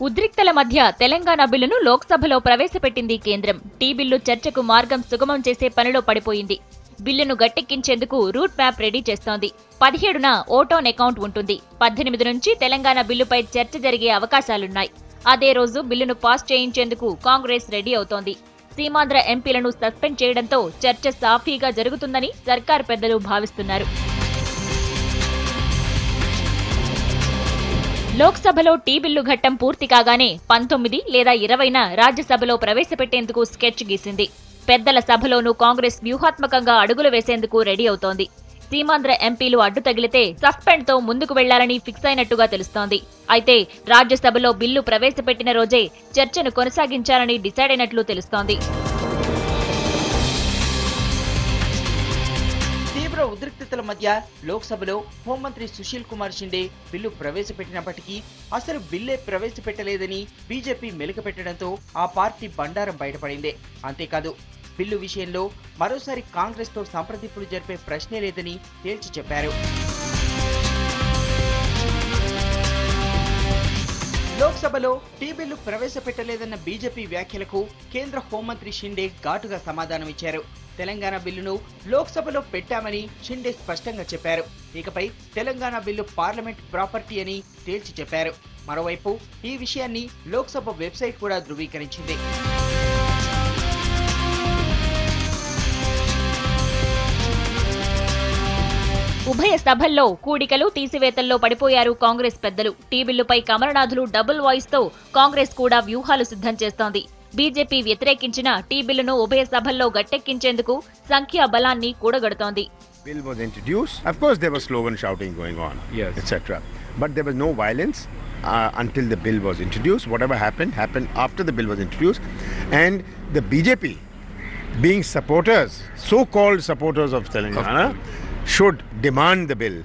ఉద్రిక్తల మధ్య తెలంగాణ బిల్లును లోక్సభలో ప్రవేశపెట్టింది కేంద్రం. టీ బిల్లు చర్చకు మార్గం సుగమం చేసే పనిలో పడిపోయింది. బిల్లును గట్టెక్కించేందుకు రూట్ మ్యాప్ రెడీ చేస్తోంది. 17న ఓట్ ఆన్ అకౌంట్ ఉంటుంది. 18 నుంచి తెలంగాణ బిల్లుపై చర్చ జరిగే అవకాశాలున్నాయి. అదే రోజు బిల్లును పాస్ చేయించేందుకు కాంగ్రెస్ రెడీ అవుతోంది. సీమాంధ్ర ఎంపీలను సస్పెండ్ చేయడంతో చర్చ సాఫీగా జరుగుతుందని సర్కార్ పెద్దలు భావిస్తున్నారు. లోక్సభలో టీ బిల్లు ఘట్టం పూర్తి కాగానే 19 లేదా 20న రాజ్యసభలో ప్రవేశపెట్టేందుకు స్కెచ్ గీసింది. పెద్దల సభలోనూ కాంగ్రెస్ వ్యూహాత్మకంగా అడుగులు వేసేందుకు రెడీ అవుతోంది. సీమాంధ్ర ఎంపీలు అడ్డు తగిలితే సస్పెండ్ తో ముందుకు వెళ్లాలని ఫిక్స్ అయినట్టుగా తెలుస్తోంది. అయితే రాజ్యసభలో బిల్లు ప్రవేశపెట్టిన రోజే చర్చను కొనసాగించాలని డిసైడ్ అయినట్లు తెలుస్తోంది. తీవ్ర ఉద్రిక్తతల మధ్య లోక్సభలో హోంమంత్రి సుశీల్ కుమార్ షిండే బిల్లు ప్రవేశపెట్టినప్పటికీ అసలు బిల్లే ప్రవేశపెట్టలేదని బీజేపీ మెలికపెట్టడంతో ఆ పార్టీ బండారం బయటపడింది. అంతేకాదు బిల్లు విషయంలో మరోసారి కాంగ్రెస్ తో సంప్రదింపులు జరిపే ప్రశ్నే లేదని తేల్చి చెప్పారు. లోక్సభలో టీ బిల్లు ప్రవేశపెట్టలేదన్న బీజేపీ వ్యాఖ్యలకు కేంద్ర హోంమంత్రి షిండే ఘాటుగా సమాధానమిచ్చారు. తెలంగాణ బిల్లును లోక్సభలో పెట్టామని షిండే స్పష్టంగా చెప్పారు. ఇకపై తెలంగాణ బిల్లు పార్లమెంట్ ప్రాపర్టీ అని తేల్చి చెప్పారు. మరోవైపు ఈ విషయాన్ని లోక్సభ వెబ్సైట్ కూడా ధృవీకరించింది. ఉభయ సభల్లో కూడికలు తీసివేతల్లో పడిపోయారు కాంగ్రెస్ పెద్దలు. టీ బిల్లుపై కమలనాథులు డబుల్ వాయిస్ తో కాంగ్రెస్ కూడా వ్యూహాలు సిద్ధం చేస్తోంది. బీజేపీ వ్యతిరేకించిన టీ బిల్లును ఉభయ సభల్లో గట్టెక్కించేందుకు సంఖ్యా బలాన్ని కూడగడుతోంది. Bill was introduced. Of course, there was slogan shouting going on, yes, etc. But there was no violence until the bill was introduced. Whatever happened after the bill was introduced, and the BJP, being supporters, so-called supporters of Telangana, should demand the bill.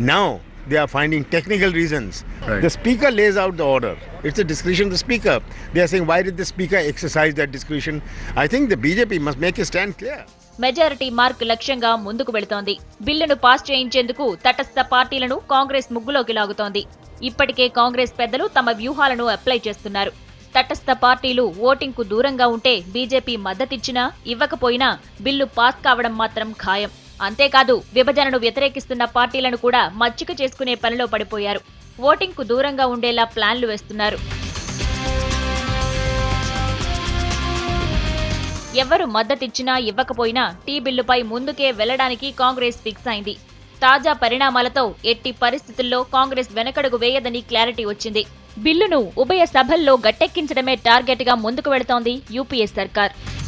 Now they are finding technical reasons. Right. The speaker lays out the order. It's the discretion of the speaker. They are saying, why did the speaker exercise that discretion? I think the BJP must make a stand clear. Majority mark లక్ష్యంగా ముందుకు వెళుతోంది. బిల్లును pass చేయించేందుకు తటస్థ పార్టీలను కాంగ్రెస్ ముగ్గులోకి లాగుతోంది. ఇప్పటికే కాంగ్రెస్ పెద్దలు తమ వ్యూహాలను అప్లై చేస్తున్నారు. తటస్థ పార్టీలు ఓటింగ్ కు దూరంగా ఉంటే బీజేపీ మద్దతిచ్చినా ఇవ్వకపోయినా బిల్లు పాస్ కావడం మాత్రం ఖాయం. అంతేకాదు విభజనను వ్యతిరేకిస్తున్న పార్టీలను కూడా మచ్చిక చేసుకునే పనిలో పడిపోయారు. ఓటింగ్ కు దూరంగా ఉండేలా ప్లాన్లు వేస్తున్నారు. ఎవరు మద్దతిచ్చినా ఇవ్వకపోయినా టీ బిల్లుపై ముందుకే వెళ్లడానికి కాంగ్రెస్ ఫిక్స్ అయింది. తాజా పరిణామాలతో ఎట్టి పరిస్థితుల్లో కాంగ్రెస్ వెనకడుగు వేయదని క్లారిటీ వచ్చింది. బిల్లును ఉభయ సభల్లో గట్టెక్కించడమే టార్గెట్ గా ముందుకు వెళుతోంది యూపీఏ సర్కార్.